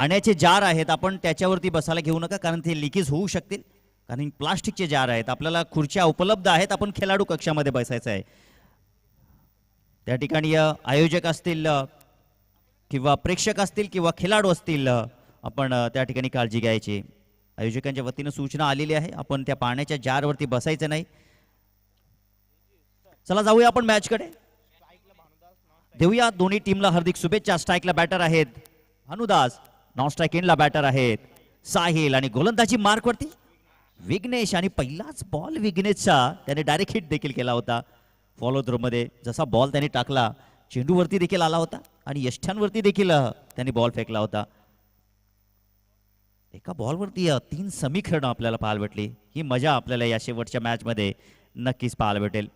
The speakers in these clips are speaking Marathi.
पाण्याचे जार आहेत, आपण त्याच्यावरती बसायला घेऊ नका, कारण ते लिकेज होऊ शकतील. कारण प्लास्टिकचे जार आहेत, आपल्याला खुर्च्या उपलब्ध आहेत, आपण खेळाडू कक्षामध्ये बसायचं आहे. त्या ठिकाणी आयोजक असतील किंवा प्रेक्षक असतील किंवा खेळाडू असतील, आपण त्या ठिकाणी काळजी घ्यायची. आयोजकांच्या वतीनं सूचना आलेली आहे, आपण त्या पाण्याच्या जारवरती बसायचं नाही. चला जाऊया आपण मॅचकडे, देऊया दोन्ही टीमला हार्दिक शुभेच्छा. स्ट्राईकला बॅटर आहेत भानुदास, नॉन स्ट्राईक एंडला बॅटर आहेत साहिल आणि गोलंदाजी मार्कवरती विघ्नेश. आणि पहिलाच बॉल विघ्नेशचा त्याने डायरेक्ट हिट देखील केला होता. फॉलो थ्रो मध्ये जसा बॉल त्याने टाकला, चेंडूवरती देखील आला होता आणि यष्ट्यांवरती देखील त्यांनी बॉल फेकला होता. एका बॉलवरती 3 समीकरणं आपल्याला पाहायला भेटली. ही मजा आपल्याला या शेवटच्या मॅच मध्ये नक्कीच पाहायला भेटेल.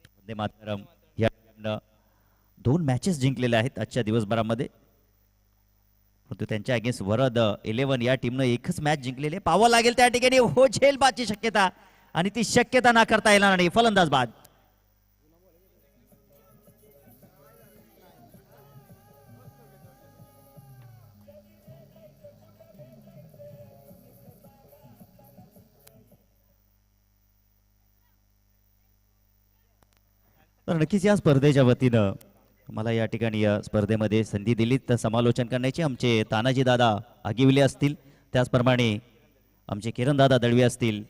वंदे मातरम या टीमनं 2 मॅचेस जिंकलेल्या आहेत आजच्या दिवसभरामध्ये, परंतु त्यांच्या अगेन्स्ट वरद 11 या टीमनं एकच मॅच जिंकलेली आहे. पाहावं लागेल त्या ठिकाणी हो झेलबादची शक्यता, आणि ती शक्यता नाकारता येणार नाही. फलंदाज बाद. तर नक्कीच या स्पर्धेच्या वतीनं मला या ठिकाणी या स्पर्धेमध्ये संधी दिली तर समालोचन करण्याची आमचे तानाजी दादा आगिवले असतील, त्याचप्रमाणे आमचे किरणदादा दळवे असतील,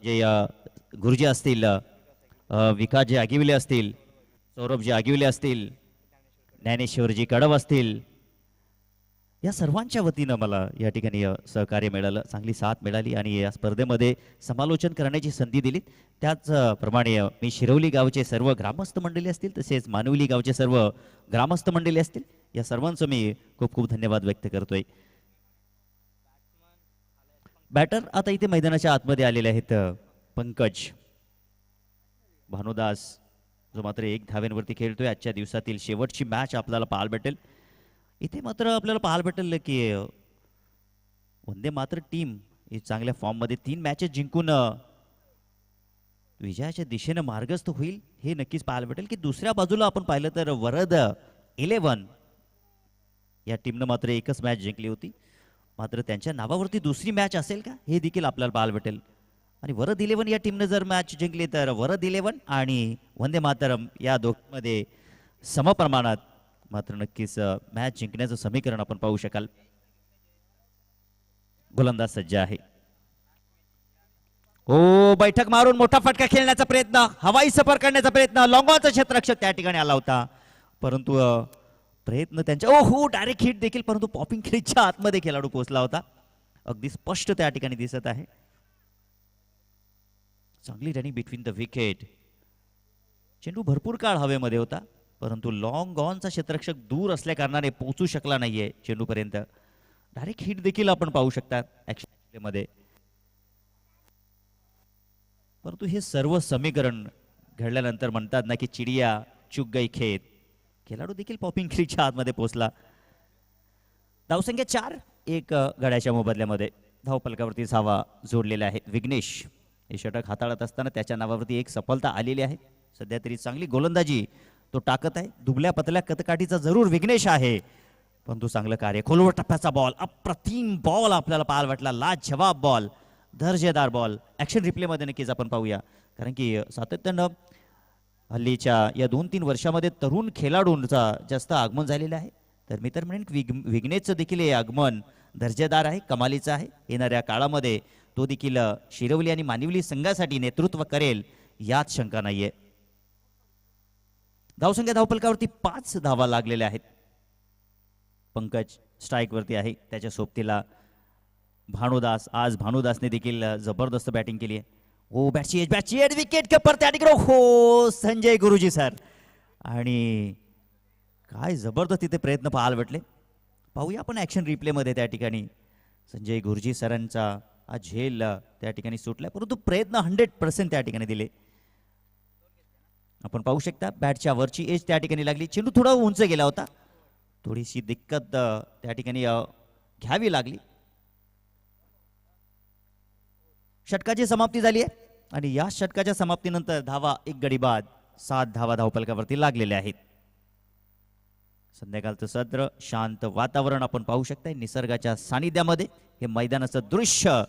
जे गुरुजी असतील, विकासजी आगिवले असतील, सौरभजी आगिवले असतील, ज्ञानेश्वरजी कडव असतील, या सर्वांच्या वतीनं मला या ठिकाणी सहकार्य मिळालं, चांगली साथ मिळाली आणि या स्पर्धेमध्ये समालोचन करण्याची संधी दिली. त्याचप्रमाणे मी शिरवली गावचे सर्व ग्रामस्थ मंडळी असतील, तसेच मानवली गावचे सर्व ग्रामस्थ मंडळी असतील, या सर्वांचं मी खूप खूप धन्यवाद व्यक्त करतोय. बॅटर आता इथे मैदानाच्या आतमध्ये आलेले आहेत पंकज. भानुदास जो मात्र 1 धावेंवरती खेळतोय. आजच्या दिवसातील शेवटची मॅच आपल्याला पाहायला भेटेल. इथे मात्र आपल्याला पाहायला भेटेल की वंदे मात्र टीम ही चांगल्या फॉर्ममध्ये 3 मॅचेस जिंकून विजयाच्या दिशेने मार्गस्थ होईल हे नक्कीच पाहायला भेटेल. की दुसऱ्या बाजूला आपण पाहिलं तर वरद 11 या टीमनं मात्र एकच मॅच जिंकली होती, मात्र त्यांच्या नावावरती दुसरी मॅच असेल का हे देखील आपल्याला पाहायला भेटेल. आणि वरद 11 या टीमने जर मॅच जिंकली तर वरद 11 आणि वंदे मातरम या दोघांमध्ये समप्रमाणात मात्र नक्कीच मॅच जिंकण्याचं समीकरण आपण पाहू शकाल. गोलंदाज सज्ज आहे. ओ बैठक मारून मोठा फटका खेळण्याचा प्रयत्न, हवाई सफर करण्याचा प्रयत्न, लॉंगॉनचा क्षेत्ररक्षक त्या ठिकाणी आला होता, परंतु प्रयत्न त्यांच्या हो डायरेक्ट हिट देखील, परंतु पॉपिंग क्रीजच्या आतमध्ये खेळाडू पोहोचला होता. अगदी स्पष्ट त्या ठिकाणी दिसत आहे. चांगली रनिंग बिटवीन द विकेट. चेंडू भरपूर काळ हवेमध्ये होता, परंतु लॉंग ऑनचा क्षेत्ररक्षक दूर असल्या कारणाने पोहोचू शकला नाहीये चेंडूपर्यंत. डायरेक्ट हिट देखील आपण पाहू शकता ऍक्शन मध्ये. परंतु हे सर्व समीकरण घडल्यानंतर म्हणतात ना की चिडिया चुक गई खेत, खेळाडू देखील पॉपिंग क्रीजच्या आतमध्ये पोहोचला. धावसंख्या 4, 1 गड्याच्या मोबदल्यामध्ये धावफलकावरती धावा जोडलेल्या आहेत. विघ्नेश हे षटक हाताळत असताना त्याच्या नावावरती एक सफलता आलेली आहे. सध्या तरी चांगली गोलंदाजी तो टाकत आहे. दुबल्या पतल्या कतकाठीचा जरूर विघ्नेश आहे, परंतु चांगलं कार्य. खोलवर टप्प्याचा बॉल, अप्रतिम बॉल आपल्याला पाहायला वाटला. लाजवाब बॉल, दर्जेदार बॉल. ऍक्शन रिप्ले मध्ये नक्कीच आपण पाहूया, कारण की सातत्यानं हल्लीच्या या 2-3 वर्षामध्ये तरुण खेळाडूंचा जास्त आगमन झालेलं आहे. तर मी तर म्हणेन विघ्नेशचं देखील हे आगमन दर्जेदार आहे, कमालीचं आहे. येणाऱ्या काळामध्ये तो देखील शिरवली आणि मानिवली संघासाठी नेतृत्व करेल यात शंका नाहीये. धावसंख्या धावफलकावरती 5 धावा लागलेल्या आहेत. पंकज स्ट्राईक वरती आहे, त्याच्या सोबतीला भानुदास. आज भानुदासने देखील जबरदस्त बॅटिंग केली आहे. हो बॅटची एज विकेट कीपर त्या ठिकाणी हो संजय गुरुजी सर, आणि काय जबरदस्त तिथे प्रयत्न पाहायला भेटले. पाहूया आपण ऍक्शन रिप्ले मध्ये. त्या ठिकाणी संजय गुरुजी सरांचा हा झेल त्या ठिकाणी सुटला, परंतु प्रयत्न 100% त्या ठिकाणी दिले. आपण पाहू शकता बॅटच्या वरची एज त्या ठिकाणी लागली. चेंडू थोडा उंच गेला होता, थोडीशी दिक्कत त्या ठिकाणी घ्यावी लागली. षटकाची समाप्ती झाली आहे आणि या षटकाच्या समाप्तीनंतर धावा 1 गडी बाद, 7 धावा धावफलकावरती लागलेल्या आहेत. संध्याकाळचं सत्र, शांत वातावरण आपण पाहू शकता. निसर्गाच्या सानिध्यामध्ये हे मैदानाचं दृश्य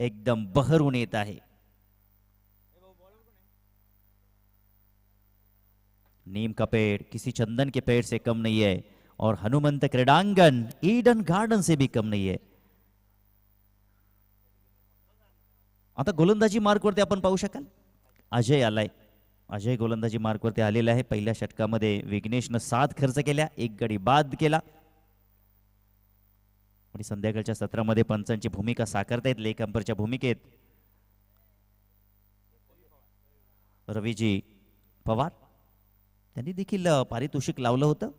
एकदम बहरून येत आहे. नीम का पेड़ किसी चंदन के पेड़ से कम नहीं है और हनुमंत क्रीडांगन ईडन गार्डन से भी कम नहीं है. आता गोलंदाजी मार्कवरती आपण पाहू शकाल अजय आलाय. अजय गोलंदाजी मार्कवरती आलेला आहे. पहिल्या षटकामध्ये विघ्नेशनं 7 खर्च केल्या, 1 गडी बाद केला. आणि संध्याकाळच्या सत्रामध्ये पंचांची भूमिका साकारतायत लेग अंपरच्या भूमिकेत रवीजी पवार. त्यांनी देखील पारितोषिक लावलं होतं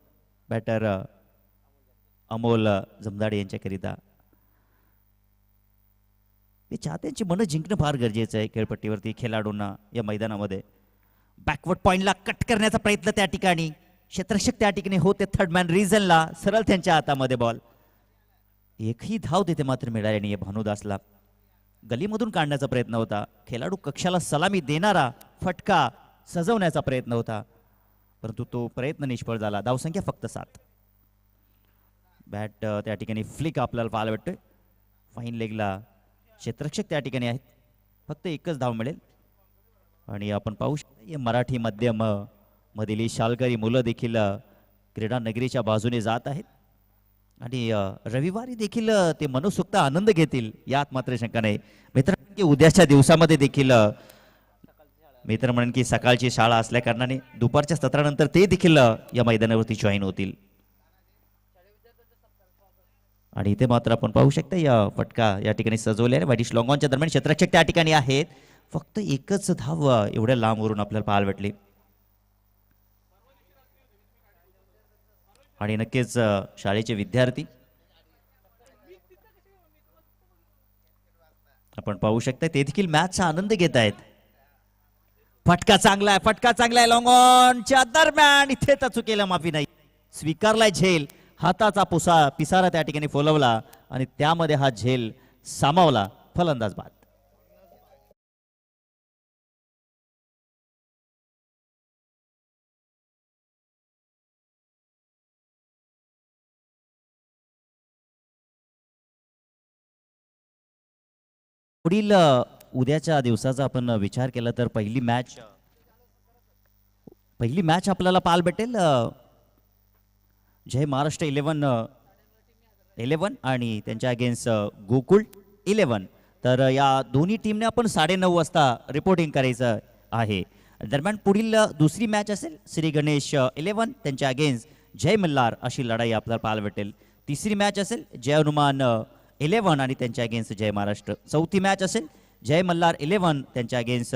बॅटर अमोल जमदाडे यांच्याकरिता. ते चाहत्यांची मनं जिंकणं फार गरजेचं आहे खेळपट्टीवरती खेळाडूंना. या मैदानामध्ये बॅकवर्ड पॉइंटला कट करण्याचा प्रयत्न त्या ठिकाणी, क्षेत्ररक्षक त्या ठिकाणी होते थर्ड मॅन रिझनला, सरळ त्यांच्या हातामध्ये बॉल. एकही धाव तिथे मात्र मिळाली नाही. भानुदासला गलीमधून काढण्याचा प्रयत्न होता, खेळाडू कक्षाला सलामी देणारा फटका सजवण्याचा प्रयत्न होता, परंतु तो प्रयत्न निष्फळ झाला. धावसंख्या फक्त 7. बॅट त्या ठिकाणी फ्लिक आपल्याला पाहायला भेटतोय. फाईन लेगला क्षेत्ररक्षक त्या ठिकाणी आहेत, फक्त एकच धाव मिळेल. आणि आपण पाहू शकतो मराठी माध्यम मधील शाळकरी मुलं देखील क्रीडा नगरीच्या बाजूने जात आहेत आणि रविवारी देखील ते मनसोक्त आनंद घेतील यात मात्र शंका नाही. मित्रांनो, की उद्याच्या दिवसामध्ये देखील मित्र म्हणून की सकाळची शाळा असल्या कारणाने दुपारच्या सत्रानंतर ते देखील या मैदानावरती जॉईन होतील. आणि इथे मात्र आपण पाहू शकता या फटका या ठिकाणी सजवले आहे. वाईट लॉंग ऑनच्या दरम्यान क्षेत्ररक्षक त्या ठिकाणी आहेत, फक्त एकच धाव एवढ्या लांबवरून आपल्याला पाहायला भेटली. आणि नक्कीच शाळेचे विद्यार्थी आपण पाहू शकता ते देखील मॅचचा आनंद घेत आहेत. फटका चांगला आहे, फटका चांगला आहे. लॉंग ऑनच्या दरम्यान इथे तर चुकीला माफी नाही, स्वीकारलाय झेल. हाताचा पिसारा त्या ठिकाणी फुलवला आणि त्यामध्ये हा झेल सामावला. फलंदाज बाद. पुढील उद्याच्या दिवसाचा आपण विचार केला तर पहिली मॅच आपल्याला पाहायला भेटेल जय महाराष्ट्र 11 आणि त्यांच्या अगेन्स्ट गोकुळ 11. तर या दोन्ही टीमने आपण 9:30 वाजता रिपोर्टिंग करायचं आहे. दरम्यान पुढील दुसरी मॅच असेल श्री गणेश 11 त्यांच्या अगेन्स्ट जय मल्हार अशी लढाई आपल्याला पाहायला भेटेल. तिसरी मॅच असेल जय हनुमान 11 आणि त्यांच्या अगेन्स्ट जय महाराष्ट्र. चौथी मॅच असेल जय मल्हार 11 त्यांच्या अगेन्स्ट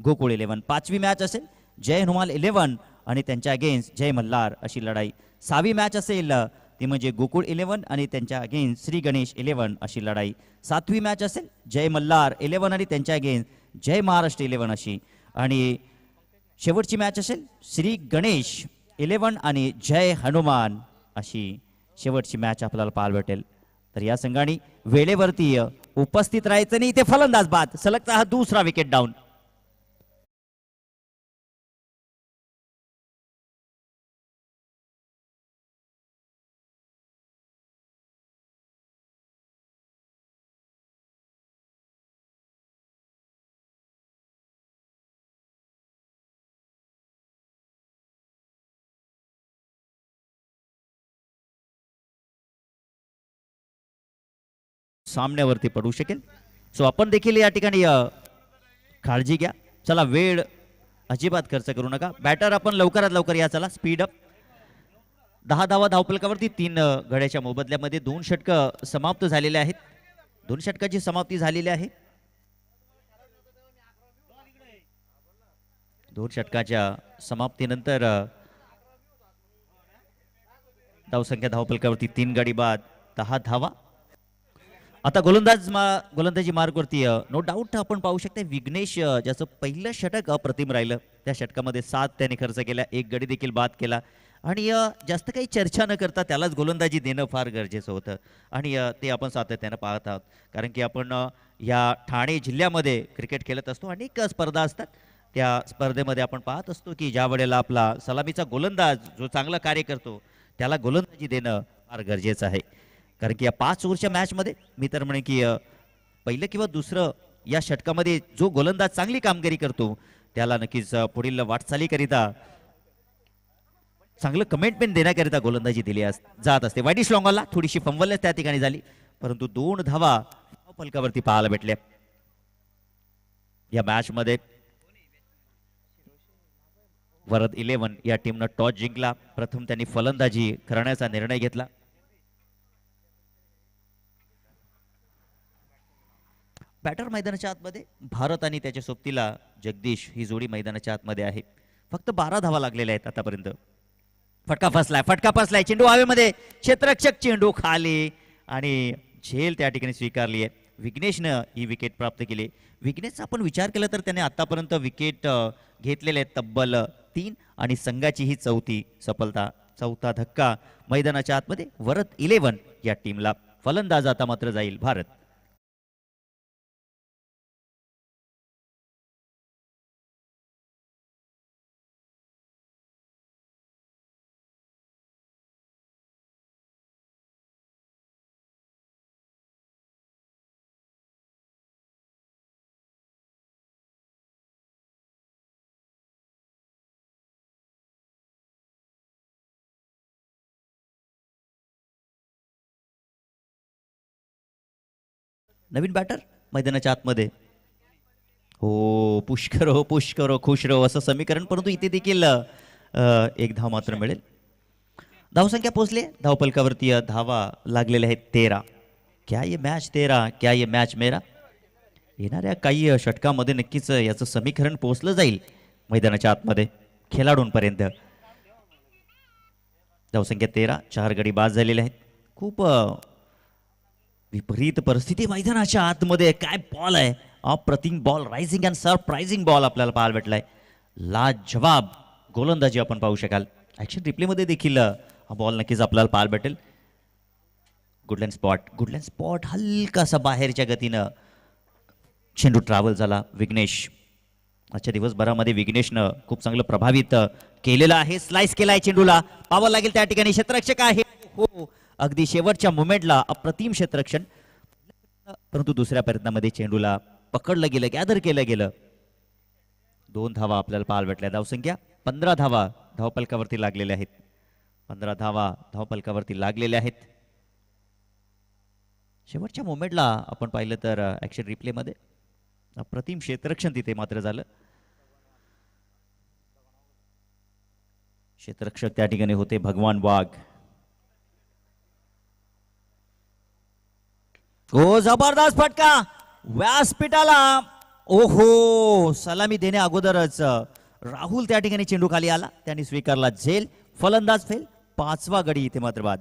गोकुळ 11. पाचवी मॅच असेल जय हनुमान 11 आणि त्यांच्या अगेन्स्ट जय मल्हार अशी लढाई. 6वी मॅच असेल ती म्हणजे गोकुळ 11 आणि त्यांच्या अगेन्स्ट श्री गणेश 11 अशी लढाई. 7वी मॅच असेल जय मल्हार 11 आणि त्यांच्या अगेन्स्ट जय महाराष्ट्र 11 अशी. आणि शेवटची मॅच असेल श्री गणेश 11 आणि जय हनुमान अशी शेवटची मॅच आपल्याला पाहायला भेटेल. तर या संघाने वेळेवरती उपस्थित राहायचं नाही. ते फलंदाज बाद. सलगचा हा दुसरा विकेट डाऊन. सामन्यावरती पडू शकेल. सो आपण देखील या ठिकाणी काळजी घ्या. चला, वेळ अजिबात खर्च करू नका. बॅटर आपण लवकरात लवकर या. चला, स्पीड अप. 10 धावा धावफलकावरती 3 गड्याच्या मोबदल्यामध्ये 2 षटकं समाप्त झालेले आहेत. 2 षटकाची समाप्ती झालेली आहे. 2 षटकाच्या समाप्तीनंतर धावसंख्या धावफलकावरती 3 गडी बाद 10 धावा. आता गोलंदाजी मार्गवरती नो डाऊट आपण पाहू शकता विघ्नेश ज्याचं पहिलं षटक अप्रतिम राहिलं. त्या षटकामध्ये 7 त्याने खर्च केला, 1 गडी देखील बाद केला. आणि जास्त काही चर्चा न करता त्यालाच गोलंदाजी देणं फार गरजेचं होतं. आणि ते आपण सातत्यानं पाहत आहोत. कारण की आपण या ठाणे जिल्ह्यामध्ये क्रिकेट खेळत असतो. अनेक स्पर्धा असतात. त्या स्पर्धेमध्ये आपण पाहत असतो की ज्या वेळेला आपला सलामीचा गोलंदाज जो चांगलं कार्य करतो त्याला गोलंदाजी देणं फार गरजेचं आहे. कारण की या 5 ओव्हरच्या मॅचमध्ये मी तर म्हणे की पहिलं किंवा दुसरं या षटकामध्ये जो गोलंदाज चांगली कामगिरी करतो त्याला नक्कीच पुढील वाटचालीकरिता चांगलं कमेंटमेंट देण्याकरिता गोलंदाजी दिली जात असते. वाईट लॉंगॉलला थोडीशी फंबलनेस त्या ठिकाणी झाली, परंतु 2 धावा फलकावरती पाहायला भेटल्या या मॅच मध्ये. वरद 11 या टीमनं टॉस जिंकला. प्रथम त्यांनी फलंदाजी करण्याचा निर्णय घेतला. बॅटर मैदानाच्या आतमध्ये भारत आणि त्याच्या सोबतीला जगदीश ही जोडी मैदानाच्या आतमध्ये आहे. फक्त 12 धावा लागलेल्या आहेत आतापर्यंत. फटका फसलाय चेंडू हवेमध्ये, क्षेत्ररक्षक चेंडू खाली आणि झेल त्या ठिकाणी स्वीकारली आहे. विघ्नेशनं ही विकेट प्राप्त केली. विघ्नेशचा आपण विचार केला तर त्याने आतापर्यंत विकेट घेतलेले आहेत तब्बल 3 आणि संघाची ही चौथी सफलता. चौथा धक्का मैदानाच्या आतमध्ये वरद 11 या टीमला. फलंदाज आता मात्र जाईल भारत. नवीन बॅटर मैदानाच्या आतमध्ये. हो पुष्कर खुश रहो असं समीकरण, परंतु इथे देखील एक धाव मात्र मिळेल. धावसंख्या पोहोचली. धावपलकावरती धावा लागलेल्या आहेत 13. क्या ये मॅच तेरा, क्या ये मॅच मेरा. येणाऱ्या काही षटकामध्ये नक्कीच याचं समीकरण पोहोचलं जाईल मैदानाच्या आतमध्ये खेळाडूंपर्यंत. धावसंख्या 13, 4 गडी बाद झालेले आहेत. खूप विपरीत परिस्थिती मैदानाच्या आतमध्ये. काय बॉल आहे, अप्रतिम ball, rising and surprising ball आपल्याला पाहायला भेटलाय. लाजवाब गोलंदाजी आपण पाहू शकाल. ऍक्शन रिप्लेमध्ये देखील हा बॉल नक्कीच आपल्याला पाहायला भेटेल. गुडलँड स्पॉट हलकासा बाहेरच्या गतीनं चेंडू ट्रॅव्हल झाला. विघ्नेश आजच्या दिवसभरामध्ये विघ्नेशनं खूप चांगलं प्रभावित केलेलं आहे. स्लाइस केलाय चेंडूला, पाहावं लागेल त्या ठिकाणी. क्षेत्ररक्षक आहे, हो अगदी शेवटच्या मोमेंटला अप्रतिम क्षेत्ररक्षण, परंतु दुसऱ्या प्रयत्नामध्ये चेंडूला पकडलं गेलं, गॅदर केलं गेलं. 2 धावा आपल्याला पाहायला भेटल्या. धावसंख्या 15 धावा धावपलकावरती लागलेल्या आहेत. 15 धावा धावपलकावरती लागलेल्या आहेत. शेवटच्या मोमेंटला आपण पाहिलं तर ऍक्शन रिप्लेमध्ये अप्रतिम क्षेत्ररक्षण तिथे मात्र झालं. क्षेत्ररक्षक त्या ठिकाणी होते भगवान वाघ. हो जबरदस्त फटका व्यासपीठाला. ओहो, सलामी देण्या अगोदरच राहुल त्या ठिकाणी चेंडू खाली आला, त्यांनी स्वीकारला झेल. फलंदाज फेल. 5वा गडी इथे मात्र बाद.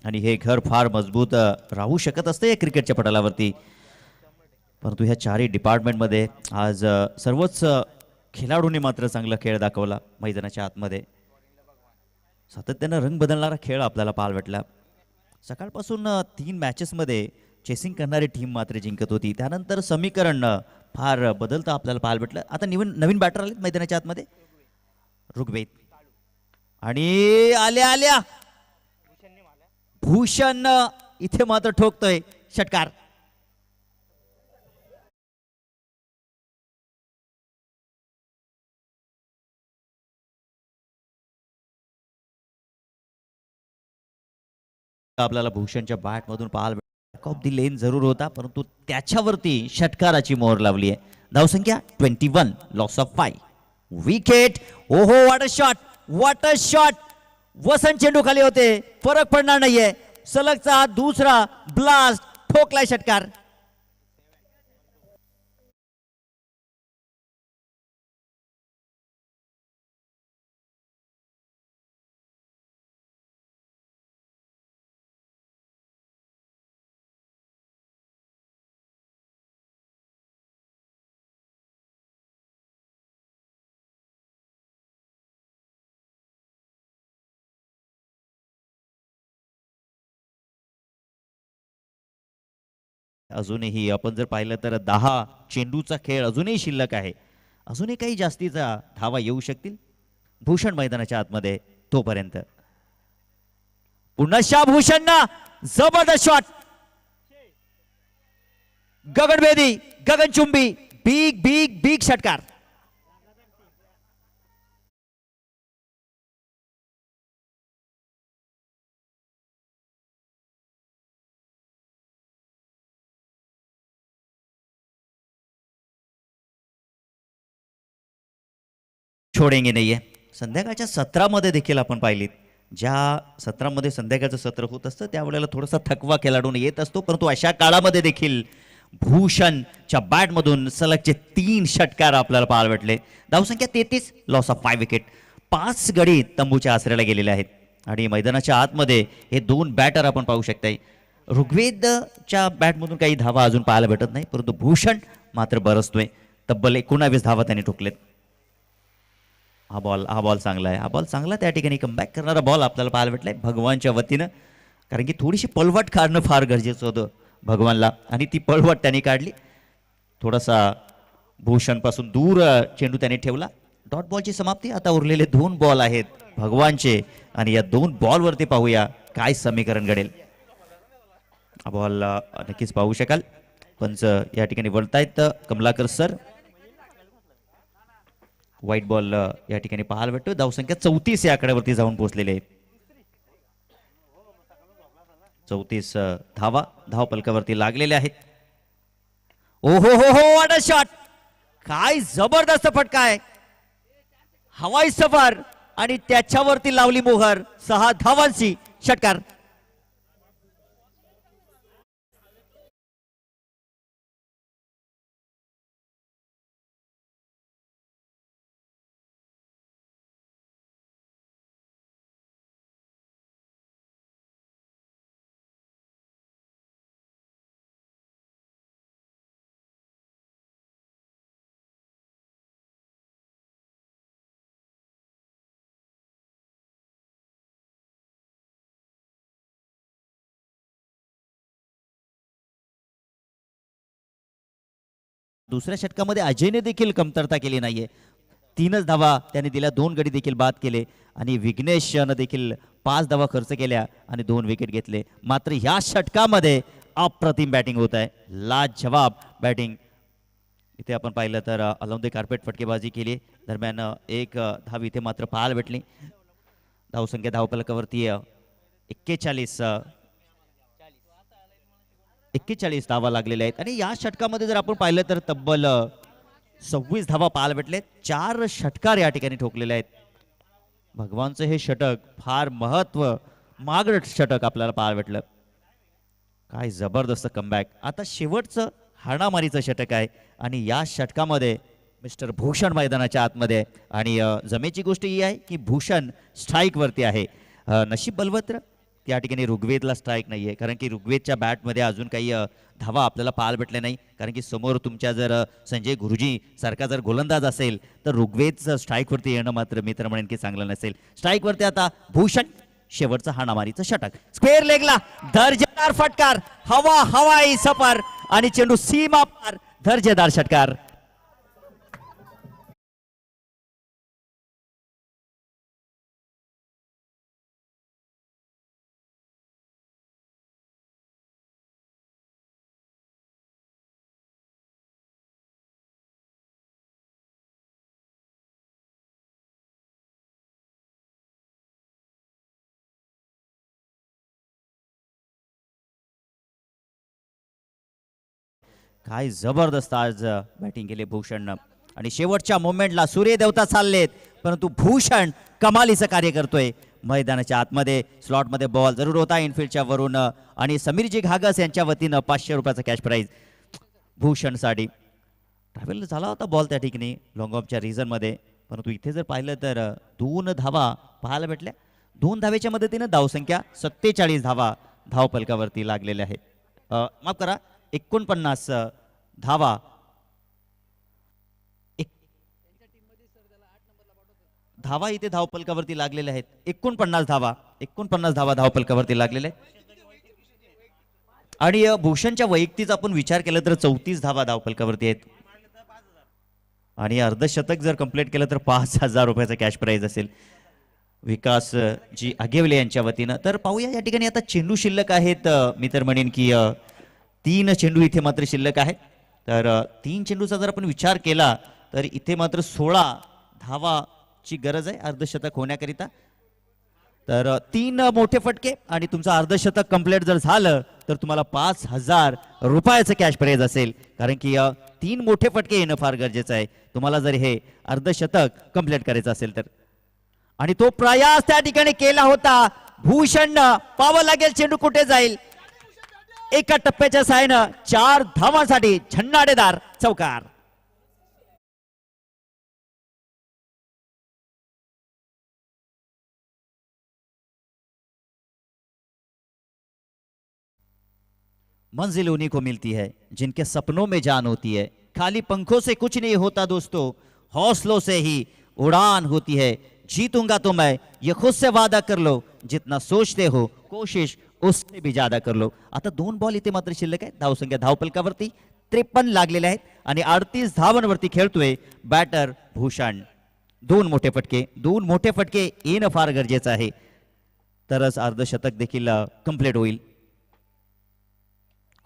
आणि हे घर फार मजबूत राहू शकत असते या क्रिकेटच्या पटलावरती, परंतु ह्या चारही डिपार्टमेंटमध्ये आज सर्वच खेळाडूंनी मात्र चांगला खेळ दाखवला. मैदानाच्या आतमध्ये सातत्यानं रंग बदलणारा खेळ आपल्याला पाहायला भेटला. सकाळपासून 3 मॅचेसमध्ये चेसिंग करणारी टीम मात्र जिंकत होती. त्यानंतर समीकरण फार बदलतं आपल्याला पाहायला भेटलं. आता नवीन बॅटर आले मैदानाच्या आतमध्ये, ऋग्वेद आणि आल्या भूषण इथे मात्र ठोकतोय षटकार. आपल्याला भूषणच्या बॅट मधून पाहायला ऑफ दी लेन जरूर होता, परंतु त्याच्यावरती षटकाराची मोहर लावली आहे. धावसंख्या 21, लॉस ऑफ 5. विकेट. ओहो, व्हॉट अ शॉट. वसंत चेंडू खाली होते, फरक पडणार नाहीये. सलगचा दुसरा ब्लास्ट, ठोकलाय षटकार. अजूनही आपण जर पाहिलं तर 10 चेंडूचा खेळ अजूनही शिल्लक आहे. अजूनही काही जास्तीचा धावा येऊ शकतील भूषण मैदानाच्या आतमध्ये तोपर्यंत. पुन्हा भूषणना जबरदस्त शॉट, गगनभेदी गगनचुंबी बिग बिग बिग षटकार. छोडेंगे नाहीये. संध्याकाळच्या सत्रामध्ये देखील आपण पाहिलीत, ज्या सत्रामध्ये संध्याकाळचं सत्र होत असतं त्यावेळेला थोडासा थकवा खेळाडून येत असतो, परंतु अशा काळामध्ये देखील भूषणच्या बॅटमधून सलगचे 3 षटकार आपल्याला पाहायला भेटले. धावसंख्या 33, लॉस ऑफ 5 विकेट. 5 गडी तंबूच्या आसऱ्याला गेलेले आहेत आणि मैदानाच्या आतमध्ये हे 2 बॅटर आपण पाहू शकताय. ऋग्वेदच्या बॅटमधून काही धावा अजून पाहायला भेटत नाही, परंतु भूषण मात्र बरसतोय. तब्बल 19 धावा त्यांनी ठोकलेत. हा बॉल चांगला आहे. हा बॉल चांगला त्या ठिकाणी कमबॅक करणारा बॉल आपल्याला पाहायला भेटलाय भगवानच्या वतीनं, कारण की थोडीशी पळवाट काढणं फार गरजेचं होतं भगवानला आणि ती पळवाट त्यांनी काढली. थोडासा भूषणपासून दूर चेंडू त्याने ठेवला. डॉट बॉलची समाप्ती. आता उरलेले 2 बॉल आहेत भगवानचे आणि या 2 बॉलवरती पाहूया काय समीकरण घडेल. हा बॉल नक्कीच पाहू शकाल. पंच या ठिकाणी वळतायत कमलाकर सर. व्हाईट बॉल या ठिकाणी पाहायला भेटतो. धावसंख्या 34 या आकड्यावरती जाऊन पोहोचलेले आहेत. 34 धावा धावपलकावरती लागलेले आहेत. ओहो हो हो, व्हॉट अ शॉट. काय जबरदस्त फटका आहे. हवाई सफर आणि त्याच्यावरती लावली मोहर. 6 धावांची षटकार. दुसऱ्या षटकामध्ये अजयने देखील कमतरता केली नाहीये. 3च धावा त्याने दिल्या, 2 गडी देखील बाद केले आणि विघ्नेशनं देखील 5 धावा खर्च केल्या आणि 2 विकेट घेतले. मात्र ह्या षटकामध्ये अप्रतिम बॅटिंग होत आहे. लाजवाब बॅटिंग इथे आपण पाहिलं तर अलौंदे कार्पेट फटकेबाजी केली. दरम्यान 1 धाव इथे मात्र पाहायला भेटली. धावसंख्या धावफलकावरती 41 धावा लागलेल्या आहेत आणि या षटकामध्ये जर आपण पाहिलं तर तब्बल 26 धावा पाहायला भेटलेत. 4 षटकार या ठिकाणी ठोकलेले आहेत. भगवानचं हे षटक फार मागड षटक आपल्याला पाहायला भेटलं. काय जबरदस्त कमबॅक. आता शेवटचं हाणामारीचं षटक आहे आणि या षटकामध्ये मिस्टर भूषण मैदानाच्या आतमध्ये आणि जमेची गोष्ट ही आहे की भूषण स्ट्राईक वरती आहे. नशीब बलवत्र त्या ठिकाणी ऋग्वेदला स्ट्राईक नाहीये, कारण की ऋग्वेदच्या बॅटमध्ये अजून काही धावा आपल्याला पाहायला भेटले नाही, कारण की समोर तुमच्या जर संजय गुरुजी सारखा जर गोलंदाज असेल तर ऋग्वेदचं स्ट्राईकवरती येणं मात्र मी तर म्हणेन की चांगलं नसेल. स्ट्राईकवरती आता भूषण. शेवटचं हाणामारीचं षटक. स्क्वेअर लेगला दर्जेदार फटकार. हवाई सफर आणि चेंडू सीमा पार. दर्जेदार षटकार. काय जबरदस्त आज बॅटिंग केली भूषणनं आणि शेवटच्या मोमेंटला सूर्यदेवता चाललेत, परंतु भूषण कमालीचं कार्य करतोय. मैदानाच्या आतमध्ये स्लॉटमध्ये बॉल जरूर होता इनफिल्डच्या वरून आणि समीरजी घागस यांच्या वतीनं 500 रुपयाचा कॅश प्राईज भूषणसाठी. ट्रॅव्हल झाला होता बॉल त्या ठिकाणी लॉंग ऑफच्या रिझनमध्ये, परंतु इथे जर पाहिलं तर 2 धावा पाहायला भेटल्या. 2 धावेच्या मदतीनं धावसंख्या 47 धावा धावपलकावरती लागलेल्या आहेत. माफ करा, 49 धावा. धावा इथे धावपलकावरती लागलेल्या आहेत. 49 धावा धावपलकावरती लागलेल्या आहेत. आणि भूषणच्या वैयक्तिक आपण विचार केला तर 34 धावा धावफलकावरती आहेत आणि अर्धशतक जर कंप्लीट केलं तर 5,000 रुपयाचा कॅश प्राइज असेल विकास जी आगेवले यांच्या वतीनं. तर पाहूया या ठिकाणी आता चेंडू शिल्लक आहेत. मी तर म्हणेन की 3 चेंडू इथे मात्र शिल्लक आहेत. तर 3 चेंडूचा जर आपण विचार केला तर इथे मात्र 16 धावाची गरज आहे अर्धशतक होण्याकरिता. तर 3 मोठे फटके आणि तुमचं अर्धशतक कंप्लीट जर झालं तर तुम्हाला 5,000 रुपयाचं कॅश प्राइज असेल. कारण की 3 मोठे फटके येणं फार गरजेचं आहे तुम्हाला जर हे अर्धशतक कंप्लीट करायचं असेल तर. आणि तो प्रयास त्या ठिकाणी केला होता भूषण. पाहावं लागेल चेंडू कुठे जाईल. एका टप्प्याच्या साहाय्यानं 4 धावांसाठी झन्नाडेदार चौकार. मंजिल उन्हीं को मिलती है जिनके सपनों में जान होती है. खाली पंखों से कुछ नहीं होता दोस्तों, हौसलों से ही उड़ान होती है. जीतूंगा तो मैं ये खुद से वादा कर लो, जितना सोचते हो कोशिश उससे भी ज्यादा कर लो. आता 2 बॉल इथे मात्र शिल्लक आहे. धावसंख्या धावफलकावरती 53 लागलेले आहेत आणि 38 धावांवरती खेळतोय बॅटर भूषण. 2 मोठे फटके येणं फार गरजेचं आहे तरच अर्धशतक देखील कंप्लीट होईल.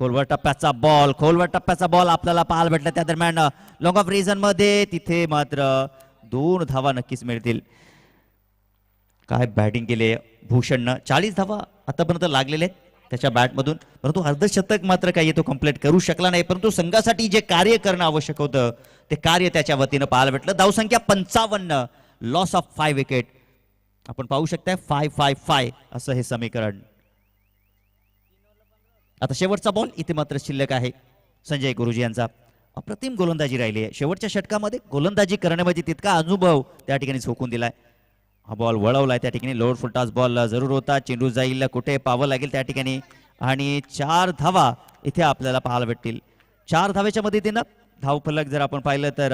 खोलवर टप्प्याचा बॉल आपल्याला पाहायला भेटला त्या दरम्यान लॉंग ऑफ रिझन मध्ये. तिथे मात्र 2 धावा नक्कीच मिळतील. काय बॅटिंग केली भूषणनं. 40 धावा आतापर्यंत लागलेले आहेत त्याच्या बॅटमधून, परंतु अर्धशतक मात्र काही तो कंप्लीट करू शकला नाही. परंतु संघासाठी जे कार्य करणं आवश्यक होतं ते कार्य त्याच्या वतीनं पाहायला भेटलं. धावसंख्या 55, लॉस ऑफ 5 विकेट. आपण पाहू शकताय 5-5-5 असं हे समीकरण. आता शेवटचा बॉल इथे मात्र शिल्लक आहे संजय गुरुजी यांचा. अप्रतिम गोलंदाजी राहिली आहे शेवटच्या षटकामध्ये. गोलंदाजी करण्यामध्ये तितका अनुभव त्या ठिकाणी झोकून दिलाय. हा बॉल वळवलाय त्या ठिकाणी. लोअर फुलटॉस बॉल जरूर होता. चेंडू जाईल कुठे पाहावं लागेल त्या ठिकाणी आणि 4 धावा इथे आपल्याला पाहायला भेटतील. 4 धावेच्या मदतीनं धावफलक जर आपण पाहिलं तर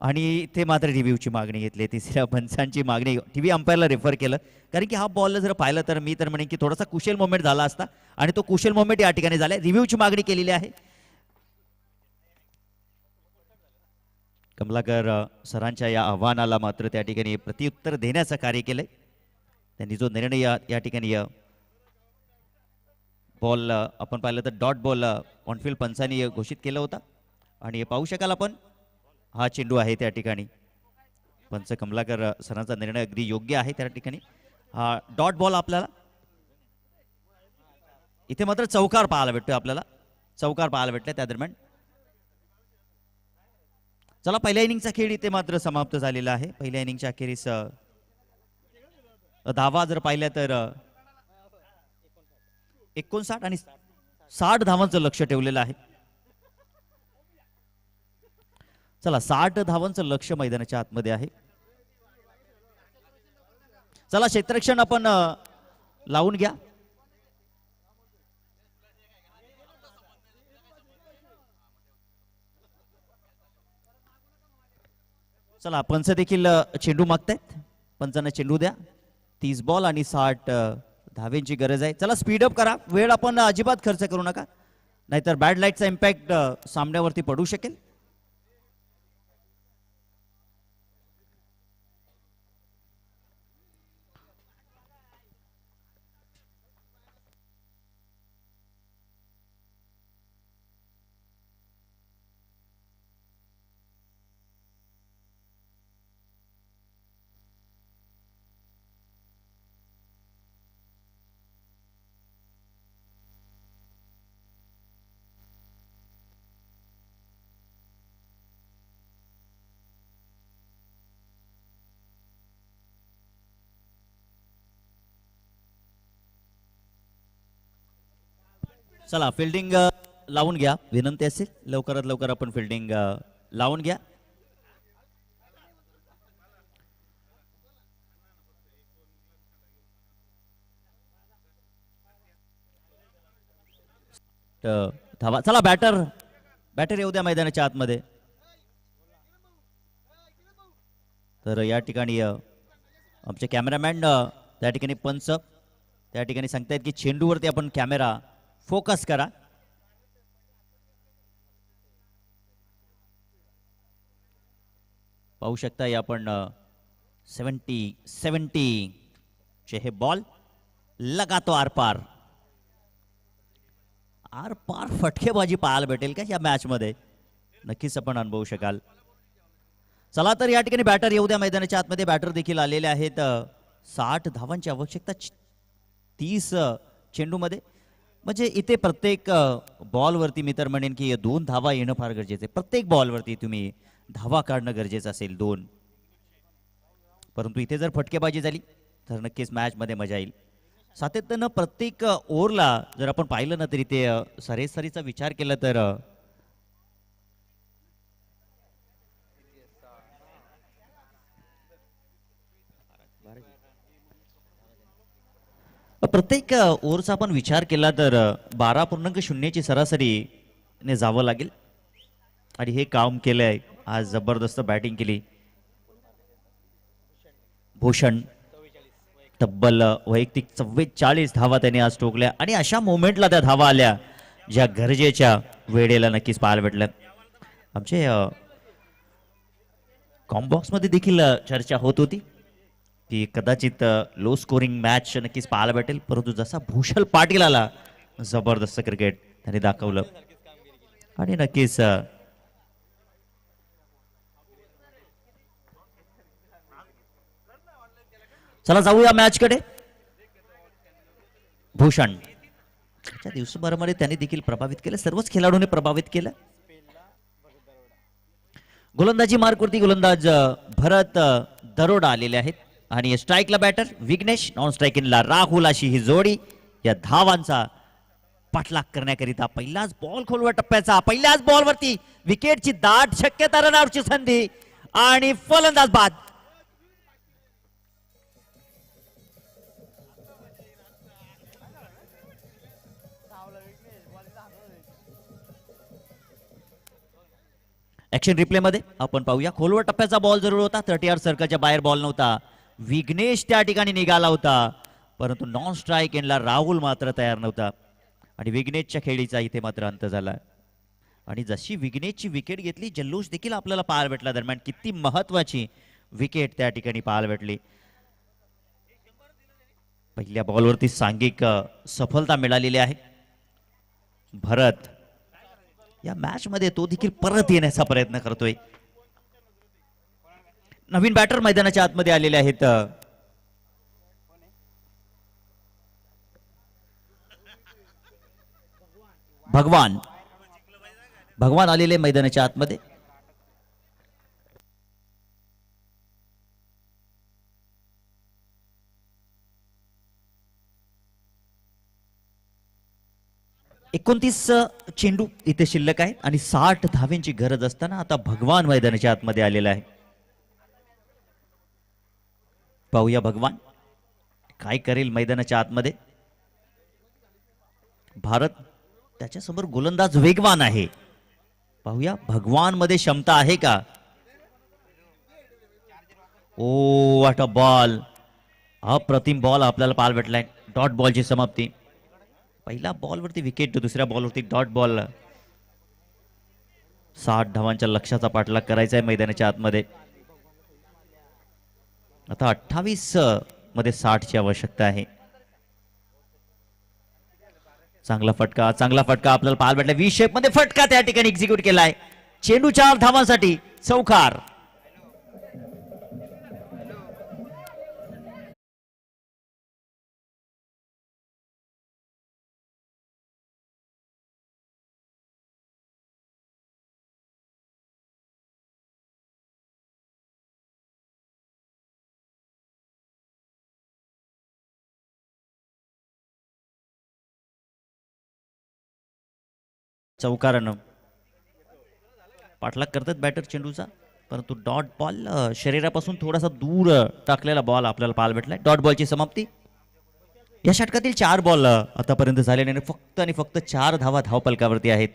आणि इथे मात्र रिव्ह्यूची मागणी घेतली. तिसऱ्या पंचांची मागणी टीव्ही अंपायरला रेफर केलं कारण की हा बॉल जर पाहिलं तर मी तर म्हणेन की थोडासा कुशल मोमेंट झाला असता आणि तो कुशल मोमेंट या ठिकाणी झालाय. रिव्ह्यूची मागणी केलेली आहे. कमलाकर सरांच्या या आव्हानाला मात्र त्या ठिकाणी प्रत्युत्तर देण्याचं कार्य केलंय त्यांनी. जो निर्णय या ठिकाणी बॉल आपण पाहिलं तर डॉट बॉल ऑनफिल्ड पंचांनी घोषित केला होता आणि पाहू शकाल आपण हा चेंडू आहे त्या ठिकाणी. पंच कमलाकर सरांचा निर्णय अगदी योग्य आहे त्या ठिकाणी. हा डॉट बॉल आपल्याला इथे मात्र चौकार पाहायला भेटतोय आपल्याला. चौकार पाहायला भेटला त्या दरम्यान. चला पहिल्या इनिंगचा खेळ इथे मात्र समाप्त झालेला आहे. पहिल्या इनिंगच्या अखेरीस धावा जर पाहिल्या तर 59 आणि 60 धावांचं लक्ष ठेवलेलं आहे. चला 60 धावांचं लक्ष मैदानाच्या आतमध्ये आहे. चला क्षेत्ररक्षण आपण लावून घ्या. चला पंच देखील चेंडू मागतायत. पंचांना चेंडू द्या. 30 बॉल आणि 60 धावेंची गरज आहे. चला स्पीडअप करा. वेळ आपण अजिबात खर्च करू नका नाहीतर बॅड लाईटचा इम्पॅक्ट सामन्यावरती पडू शकेल. चला फिल्डिंग लावून घ्या. विनंती असेल लवकरात लवकर आपण फिल्डिंग लावून घ्या. धावा. चला बॅटर येऊ द्या मैदानाच्या आतमध्ये. तर या ठिकाणी आमचे कॅमेरामॅन त्या ठिकाणी पंच त्या ठिकाणी सांगतायत की चेंडूवरती आपण कॅमेरा फोकस करा. पाहू शकता आपण 70 चे हे बॉल लगा तो आर पार फटकेबाजी पाहायला भेटेल का या मॅच मध्ये, नक्कीच आपण अनुभवू शकाल. चला तर या ठिकाणी बॅटर येऊ द्या मैदानाच्या आतमध्ये. बॅटर देखील आलेले आहेत. 60 धावांची आवश्यकता 30 चेंडूमध्ये. म्हणजे इथे प्रत्येक बॉलवरती मी तर म्हणेन की 2 धावा येणं फार गरजेचं आहे. प्रत्येक बॉलवरती तुम्ही धावा काढणं गरजेचं असेल 2. परंतु इथे जर फटकेबाजी झाली तर नक्कीच मॅच मध्ये मजा येईल. सातत्यानं प्रत्येक ओव्हरला जर आपण पाहिलं ना तरी ते सरेसरीचा विचार केला तर प्रत्येक ओव्हरचा आपण विचार केला तर 12.0 ची सरासरीने जावं लागेल. आणि हे काम केलंय. आज जबरदस्त बॅटिंग केली भूषण. तब्बल वैयक्तिक 44 धावा त्याने आज ठोकल्या आणि अशा मोमेंटला त्या धावा आल्या ज्या गरजेच्या वेळेला नक्कीच पाहायला भेटल्या. आमचे कॉम्बॉक्स मध्ये देखील चर्चा होत होती की कदाचित लो स्कोरिंग मॅच नक्कीच पाहायला भेटेल. परंतु जसा भूषण पाटील आला जबरदस्त क्रिकेट त्याने दाखवलं आणि नक्कीच चला जाऊया मॅच कडे. भूषण दिवसभरामध्ये त्यांनी देखील प्रभावित केलं, सर्वच खेळाडूंनी प्रभावित केलं. गोलंदाजी मार्कवरती गोलंदाज भरत दरोडा आलेले आहेत आणि स्ट्राईकला बॅटर विघ्नेश, नॉन स्ट्राईकिंगला राहुल अशी ही जोडी या धावांचा पाठलाग करण्याकरिता. पहिलाच बॉल खोलवर टप्प्याचा, पहिल्याच बॉलवरती विकेटची दाट शक्यता, रनआउटची संधी आणि फलंदाज बाद. ऍक्शन रिप्ले मध्ये आपण पाहूया. खोलवर टप्प्याचा बॉल जरूर होता, 30 सर्कलच्या बाहेर बॉल नव्हता. विघ्नेश त्या ठिकाणी निघाला होता परंतु नॉन स्ट्राईक एंडला राहुल मात्र तयार नव्हता आणि विघ्नेशच्या खेळीचा इथे मात्र अंत झाला. आणि जशी विघ्नेशची विकेट घेतली जल्लोष देखील आपल्याला पाहायला भेटला. दरम्यान किती महत्वाची विकेट त्या ठिकाणी पाहायला भेटली. पहिल्या बॉलवरती सांघिक सफलता मिळालेली आहे. भरत या मॅच मध्ये तो देखील परत येण्याचा प्रयत्न करतोय. नवीन बॅटर मैदानाच्या आतमध्ये आलेले आहेत. भगवान आलेले मैदानाच्या आतमध्ये. एकोणतीस चेंडू इथे शिल्लक आहेत आणि 60 धावेंची गरज असताना आता भगवान मैदानाच्या आतमध्ये आलेला आहे. पाहूया भगवान काय करेल मैदानाच्या आतमध्ये. भारत त्याच्यासमोर गोलंदाज वेगवान आहे. पाहूया भगवान मध्ये क्षमता आहे का. ओ व्हॉट अ बॉल. अप्रतिम बॉल आपल्याला पाहायला भेटलाय. डॉट बॉलची समाप्ती. पहिला बॉलवरती विकेट, दुसऱ्या बॉलवरती डॉट बॉल. 60 धावांच्या लक्ष्याचा पाठलाग करायचा आहे मैदानाच्या आतमध्ये. आता 28 मध्ये 60 ची आवश्यकता आहे. चांगला फटका आपल्याला पाहायला भेटला. 20 शेप मध्ये फटका त्या ठिकाणी एक्झिक्यूट केलाय. चेंडू 4 धावांसाठी चौकार. चौकारानं पाठलाग करतात बॅटर चेंडूचा परंतु डॉट बॉल शरीरापासून थोडासा दूर टाकलेला बॉल आपल्याला पाहायला भेटलाय. डॉट बॉलची समाप्ती. या षटकातील 4 बॉल आतापर्यंत झालेले नाही. फक्त आणि फक्त 4 धावा धावपलकावरती आहेत.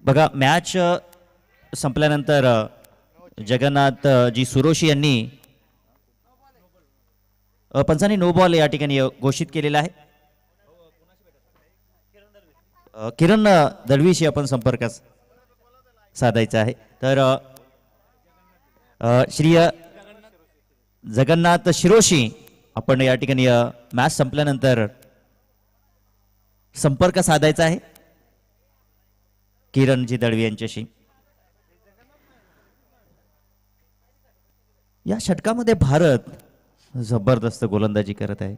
बघा मॅच संपल्यानंतर जगन्नाथ जी सुरोशी यांनी पंचांनी नो बॉल या ठिकाणी घोषित केलेला आहे. किरण दळवीशी आपण संपर्क साधायचा आहे. तर श्री जगन्नाथ शिरोशी आपण या ठिकाणी मॅच संपल्यानंतर संपर्क साधायचा आहे किरणजी दळवी यांच्याशी. या षटकामध्ये भारत जबरदस्त गोलंदाजी करत आहे.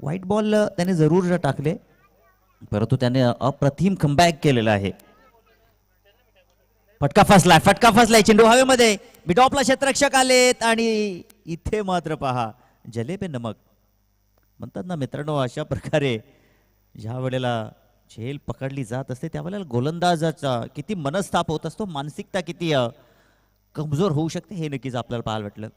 व्हाईट बॉल त्याने जरूर टाकले, परंतु त्याने अप्रतिम कमबॅक केलेला आहे. फटका फसलाय चेंडू हवेमध्ये, मिडॉपला क्षेत्ररक्षक आलेत आणि इथे मात्र पहा जलेबे नमक म्हणतात ना मित्रांनो. अशा प्रकारे ज्या वेळेला झेल पकडली जात असते त्यावेळेला गोलंदाजाचा किती मनस्ताप होत असतो, मानसिकता किती कमजोर होऊ शकते हे नक्कीच आपल्याला पाहायला वाटलं.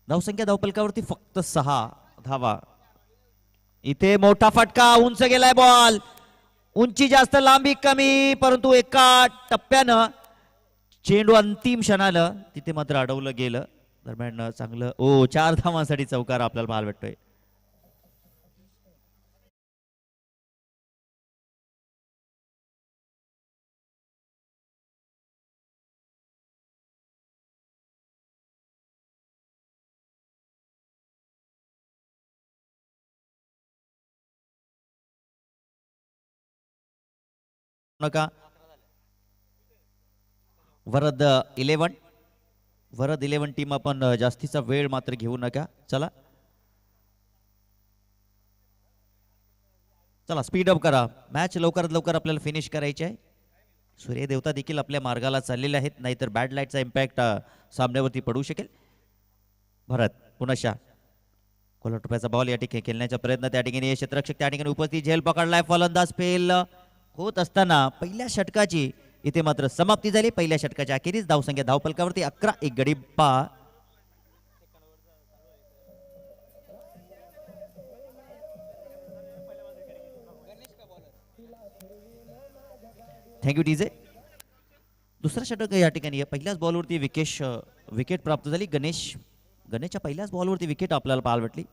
धावसंख्या धावपलकावरती फक्त 6 धावा. इथे मोठा फटका, उंच गेलाय बॉल, उंची जास्त लांबी कमी, परंतु एका टप्प्यानं चेंडू अंतिम क्षणाला तिथे मात्र अडवलं गेलं. दरम्यान चांगलं 4 धावांसाठी चौकार आपल्याला पाहायला भेटतोय. नका वरद 11 टीम आपण जास्तीचा वेळ मात्र घेऊ नका. चला स्पीड अप करा. मॅच लवकरात लवकर आपल्याला फिनिश करायची आहे. सूर्यदेवता देखील आपल्या मार्गाला चाललेले आहेत, नाहीतर बॅड लाईटचा इम्पॅक्ट सामन्यावरती पडू शकेल. भरत पुनशा कोलटोप्याचा बॉल या ठिकाणी खेळण्याचा प्रयत्न, त्या ठिकाणी क्षेत्ररक्षक त्या ठिकाणी उपस्थित, झेल पकडलाय, फलंदाज फेल होत असताना पहिल्या षटकाची इथे मात्र समाप्ती झाली. पहिल्या षटकाच्या अखेरीस धावसंख्या धावपलकावरती 11, एक गडी पा. Thank you TJ. दुसरा षटक या ठिकाणी पहिल्याच बॉलवरती विकेट प्राप्त झाली. गणेशच्या पहिल्याच बॉलवरती विकेट आपल्याला पाहायला भेटली.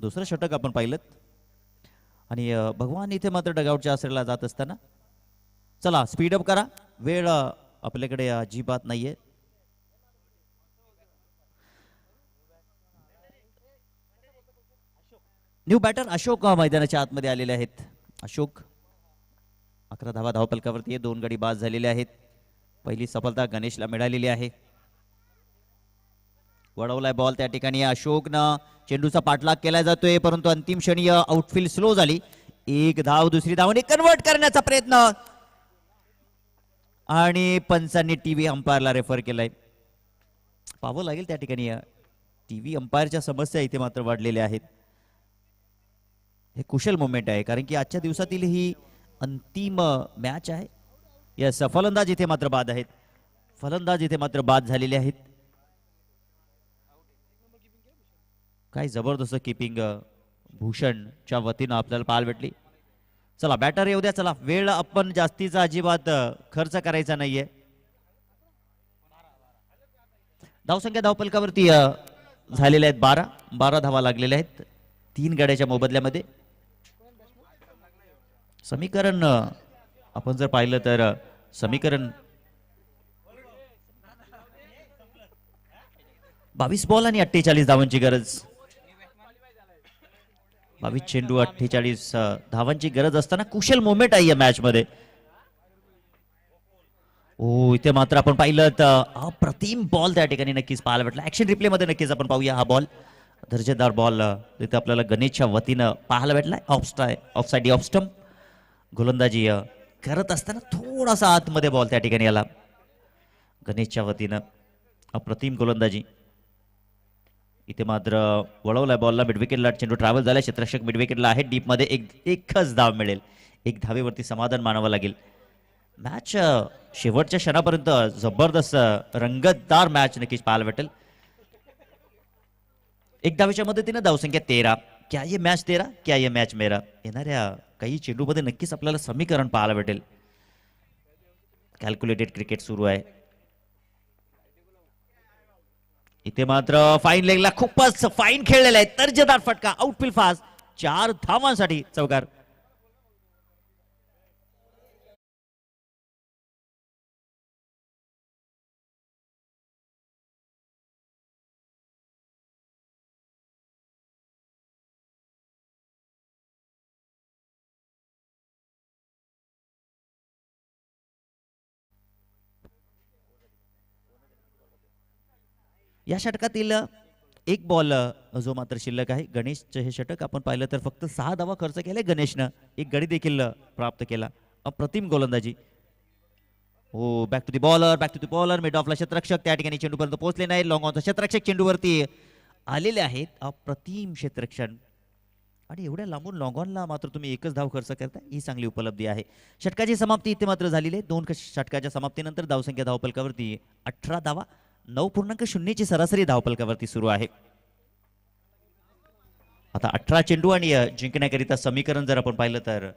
दुसरं षटक आपण पाहिलं आणि भगवान इथे मात्र डगआउटच्या आसरेला जात असताना. चला स्पीडअप करा, वेळ आपल्याकडे अजिबात नाहीये. न्यू बॅटर अशोक मैदानाच्या आतमध्ये आलेले आहेत. अशोक 11 धावा धावपलकावरती 2 गडी बाद झालेले आहेत. पहिली सफलता गणेशला मिळालेली आहे. वळवलाय बॉल त्या ठिकाणी अशोकनं चेंडूचा पाठलाग केला जातोय, परंतु अंतिम क्षणी आउटफील्ड स्लो झाली. एक धाव, दुसरी धावने कन्वर्ट करण्याचा प्रयत्न आणि पंचांनी टीव्ही अंपायरला रेफर केलाय. पाहावं लागेल त्या ठिकाणी टीव्ही अंपायरच्या समस्या इथे मात्र वाढलेल्या आहेत. हे कुशल मोमेंट आहे, कारण की आजच्या दिवसातील ही अंतिम मॅच आहे. यस, फलंदाज इथे मात्र बाद आहेत. फलंदाज इथे मात्र बाद झालेले आहेत. काय जबरदस्त किपिंग भूषणच्या वतीनं आपल्याला पाहायला भेटली. चला बॅटर येऊ द्या. चला वेळ आपण जास्तीचा अजिबात खर्च करायचा नाहीये. धावसंख्या धावपलकावरती झालेल्या आहेत 12 धावा लागलेल्या आहेत 3 गड्याच्या मोबदल्यामध्ये. समीकरण आपण जर पाहिलं तर समीकरण 22 बॉल आणि 48 धावांची गरज. 22 चेंडू 48 धावांची गरज असताना कुशल मोमेंट आहे या मॅच मध्ये. इथे मात्र आपण पाहिलं तर अप्रतिम बॉल त्या ठिकाणी नक्कीच पाहायला भेटला. ऍक्शन रिप्ले मध्ये नक्कीच आपण पाहूया हा बॉल. दर्जेदार बॉल तिथे आपल्याला गणेशच्या वतीनं पाहायला भेटलाय. ऑफ साइड ऑफ स्टंप गोलंदाजी करत असताना थोडासा आतमध्ये बॉल त्या ठिकाणी आला. गणेशच्या वतीनं अप्रतिम गोलंदाजी. इथे मात्र वळवलाय बॉलला, मिडविकेटला चेंडू ट्रॅव्हल झाला. क्षेत्ररक्षक मिडविकेटला आहे. डीप मध्ये एकच धाव मिळेल. 1 धावेवरती समाधान मानावं लागेल. मॅच शेवटच्या क्षणापर्यंत जबरदस्त रंगतदार मॅच नक्कीच पाहायला भेटेल. 1 धावेच्या मदतीनं धावसंख्या 13. क्या ये मॅच तेरा, क्या ये मॅच मेरा. येणाऱ्या काही चेंडूमध्ये नक्कीच आपल्याला समीकरण पाहायला भेटेल. कॅल्क्युलेटेड क्रिकेट सुरू आहे. इथे मात्र फाईन लेगला खूपच फाईन खेळलेला आहे. दर्जेदार फटका, आउटफील्ड फास्ट, 4 धावांसाठी चौकार. या षटकातील एक बॉल जो मात्र शिल्लक आहे. गणेशचं हे षटक आपण पाहिलं तर फक्त 6 धावा खर्च केले गणेशनं. एक गडी देखील प्राप्त केला. अप्रतिम गोलंदाजी. हो, back to the bowler, back to the bowler. Mid ऑफला क्षेत्ररक्षक त्या ठिकाणी चेंडूपर्यंत पोहोचले नाही. लॉंग ऑनचा क्षेत्ररक्षक चेंडूवरती आलेले आहेत. अप्रतिम क्षेत्ररक्षण आणि एवढ्या लांबून लॉंग ऑनला मात्र तुम्ही एकच धाव खर्च करता, ही चांगली उपलब्धी आहे. षटकाची समाप्ती इथे मात्र झालेली आहे. 2 षटकाच्या समाप्तीनंतर धावसंख्या धावपलकावरती 18 धावा, 9.0 सरासरी धावपलकावरती सुरू आहे. आता 18 चेंडू आणि जिंकण्याकरिता समीकरण जर आपण पाहिलं तर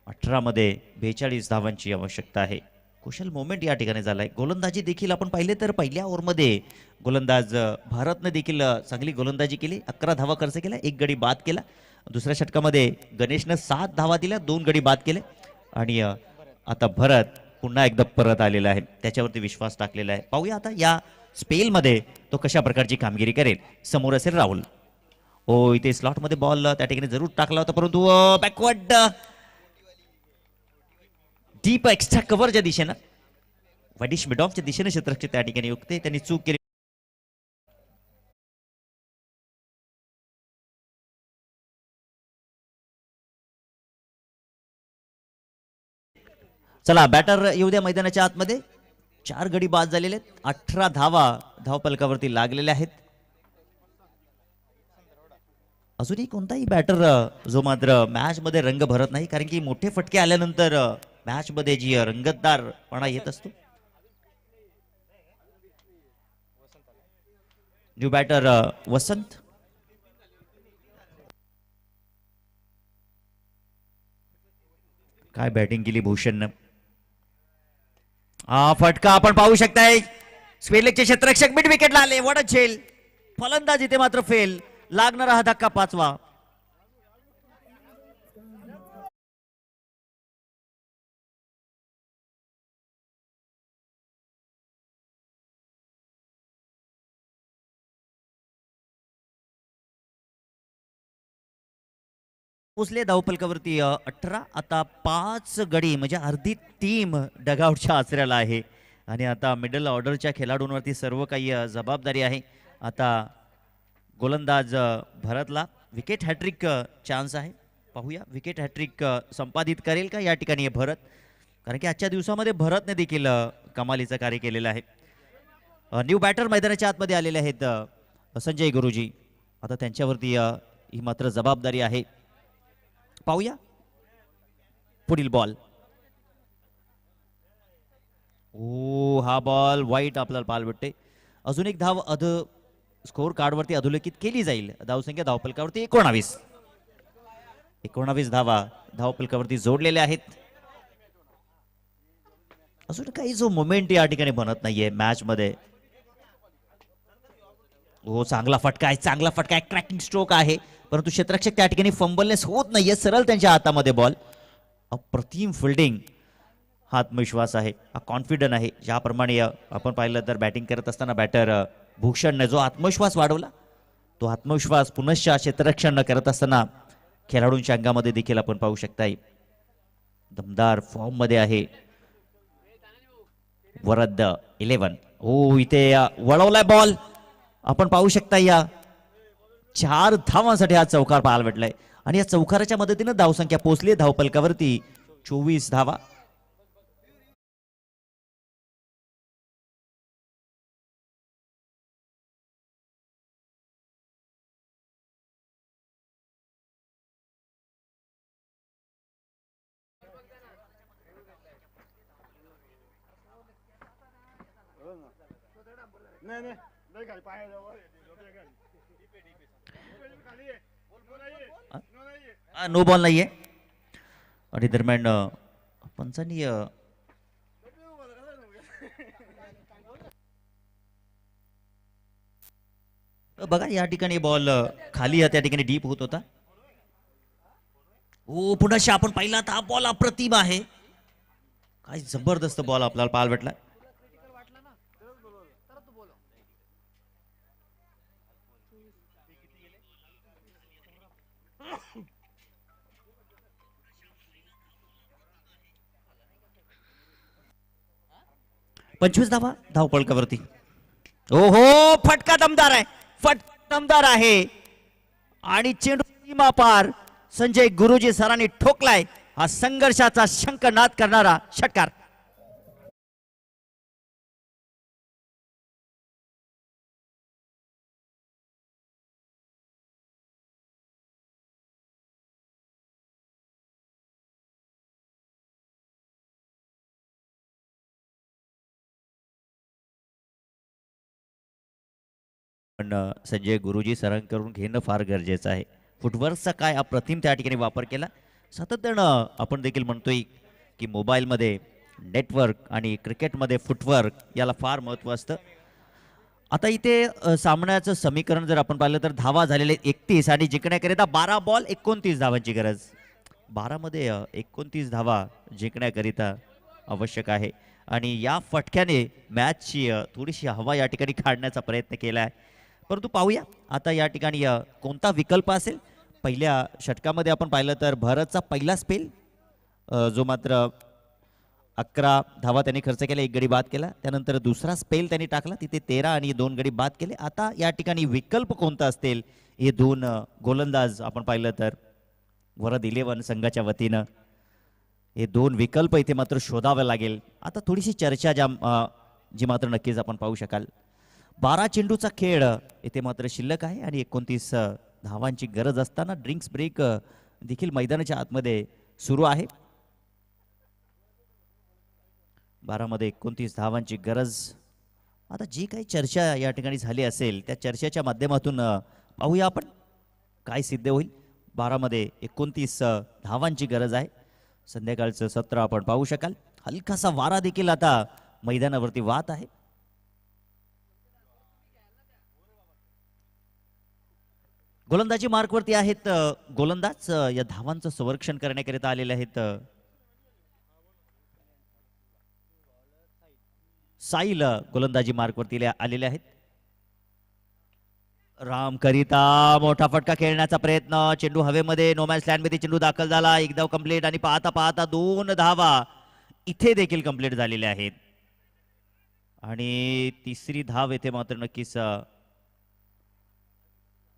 18 मध्ये 42 धावांची आवश्यकता आहे. कुशल मोमेंट या ठिकाणी झालाय. गोलंदाजी देखील आपण पाहिले तर पहिल्या ओव्हरमध्ये गोलंदाज भारतने देखील चांगली गोलंदाजी केली. 11 धावा खर्च केल्या, 1 गडी बाद केला. दुसऱ्या षटकामध्ये गणेशनं 7 धावा दिल्या, 2 गडी बाद केले आणि आता भरत पुन्हा एकदा परत आलेला आहे. त्याच्यावरती विश्वास टाकलेला आहे. पाहूया आता या स्पेलमध्ये तो कशा प्रकारची कामगिरी करेल. समोर असेल राहुल. ओ, इथे स्लॉटमध्ये बॉल त्या ठिकाणी जरूर टाकला होता, परंतु बॅकवर्ड डीप एक्स्ट्रा कव्हरच्या दिशेनं वडिश मिडॉफच्या दिशेने क्षेत्ररक्षक त्या ठिकाणी युक्ते त्यांनी चूक केली. चला बॅटर येऊ द्या मैदानाच्या आतमध्ये. 4 गडी बाद झालेले आहेत. 18 धावा धावपलकावरती लागलेल्या आहेत. अजूनही कोणताही बॅटर जो मात्र मॅच मध्ये रंग भरत नाही, कारण की मोठे फटके आल्यानंतर मॅच मध्ये जी रंगतदारपणा येत असतो. न्यू बॅटर वसंत. काय बॅटिंग केली भूषणनं. हा फटका आपण पाहू शकताय. स्पेलेकचे क्षेत्ररक्षक मिड विकेटला आले. वड झेल, फलंदाज इथे मात्र फेल. लागणारा हा धक्का 5वा. पोचले धावपलकावरती 18. आता 5 गडी म्हणजे अर्धी टीम डगआउटच्या आचऱ्याला आहे आणि आता मिडल ऑर्डरच्या खेळाडूंवरती सर्व काही जबाबदारी आहे. आता गोलंदाज भरतला विकेट हॅट्रिक चान्स आहे. पाहूया विकेट हॅट्रिक संपादित करेल का या ठिकाणी भरत, कारण की आजच्या दिवसामध्ये भरतने देखील कमालीचं कार्य केलेलं आहे. न्यू बॅटर मैदानाच्या आतमध्ये आलेले आहेत संजय गुरुजी. आता त्यांच्यावरती ही मात्र जबाबदारी आहे. पाहूया पुढील बॉल. ओ, हा बॉल वाईट आपल्याला पाहायला भेटते. अजून एक धाव स्कोर कार्डवरती अधोरेखित केली जाईल. धावसंख्या धावपलकावरती 19 धावा धावपलकावरती जोडलेल्या आहेत. अजून काही जो मोमेंट या ठिकाणी बनत नाहीये मॅच मध्ये. हो, चांगला फटका आहे, चांगला फटका आहे. क्रॅकिंग स्ट्रोक आहे, परंतु क्षेत्ररक्षक त्या ठिकाणी फंबलनेस होत नाहीये. सरळ त्यांच्या हातामध्ये बॉल. अप्रतिम फिल्डिंग. हा आत्मविश्वास आहे, हा कॉन्फिडन्स आहे. ज्याप्रमाणे आपण पाहिलं तर बॅटिंग करत असताना बॅटर भूषणने जो आत्मविश्वास वाढवला, तो आत्मविश्वास पुनश्च क्षेत्ररक्षण करत असताना खेळाडूंच्या अंगामध्ये देखील आपण पाहू शकताय. दमदार फॉर्म मध्ये आहे वरद 11. हो, इथे वळवलाय बॉल. आपण पाहू शकता या 4 धावांसाठी हा चौकार पाहायला भेटलाय आणि या चौकाराच्या मदतीने धावसंख्या पोहोचली धावपलकावरती 24 धावा. नो बॉल नाहीये आणि दरम्यान पंचांनी बघा या ठिकाणी बॉल खाली त्या ठिकाणी डीप होत होता. ओ पुन्हा आपण पाहिला तर हा बॉल अप्रतिम आहे. काय जबरदस्त बॉल आपल्याला पाहायला भेटला. पंचवीस धावा धावपळकावरती. ओ हो फटका दमदार आहे. फटका दमदार आहे आणि चेंडू सीमा पार संजय गुरुजी सरांनी ठोकलाय. हा संघर्षाचा शंखनाद करणारा षटकार. पण संजय गुरुजी सरांकडून घेणं फार गरजेचं आहे. फुटवर्कचा काय अप्रतिम त्या ठिकाणी वापर केला. सातत्यानं आपण देखील म्हणतोय की मोबाईलमध्ये नेटवर्क आणि क्रिकेटमध्ये फुटवर्क याला फार महत्त्व असतं. आता इथे सामन्याचं समीकरण जर आपण पाहिलं तर धावा झालेले 31 आणि जिंकण्याकरिता 12 बॉल 29 धावांची गरज. 12 मध्ये 29 धावा जिंकण्याकरिता आवश्यक आहे आणि या फटक्याने मॅचची थोडीशी हवा या ठिकाणी काढण्याचा प्रयत्न केला आहे. परंतु पाहूया आता या ठिकाणी कोणता विकल्प असेल. पहिल्या षटकामध्ये आपण पाहिलं तर भरतचा पहिला स्पेल जो मात्र 11 धावा त्यांनी खर्च केला, 1 गडी बाद केला. त्यानंतर दुसरा स्पेल त्यांनी टाकला, तिथे 13 आणि 2 गडी बाद केले. आता या ठिकाणी विकल्प कोणता असतील हे दोन गोलंदाज आपण पाहिलं तर वरद 11 संघाच्या वतीनं हे दोन विकल्प इथे मात्र शोधावे लागेल. आता थोडीशी चर्चा जी मात्र नक्कीच आपण पाहू शकाल. 12 चेंडूचा खेळ इथे मात्र शिल्लक आहे आणि 29 धावांची गरज असताना ड्रिंक्स ब्रेक देखील मैदानाच्या आतमध्ये सुरू आहे. 12 मध्ये 29 धावांची गरज. आता जी काही चर्चा या ठिकाणी झाली असेल त्या चर्चेच्या माध्यमातून पाहूया आपण काय सिद्ध होईल. 12 मध्ये 29 धावांची गरज आहे. संध्याकाळचं सत्र आपण पाहू शकाल. हलकासा वारा देखील आता मैदानावरती वाहत आहे. गोलंदाजी मार्कवरती आहेत गोलंदाज या धावांचं संरक्षण करण्याकरिता आलेले आहेत. साईल गोलंदाजी मार्कवरती आलेले आहेत. राम करिता मोठा फटका खेळण्याचा प्रयत्न. चेंडू हवेमध्ये नोमॅन्स लँड मध्ये चेंडू दाखल झाला. एक धाव कंप्लीट आणि पाहता पाहता 2 धावा इथे देखील कंप्लीट झालेल्या आहेत आणि तिसरी धाव इथे मात्र नक्कीच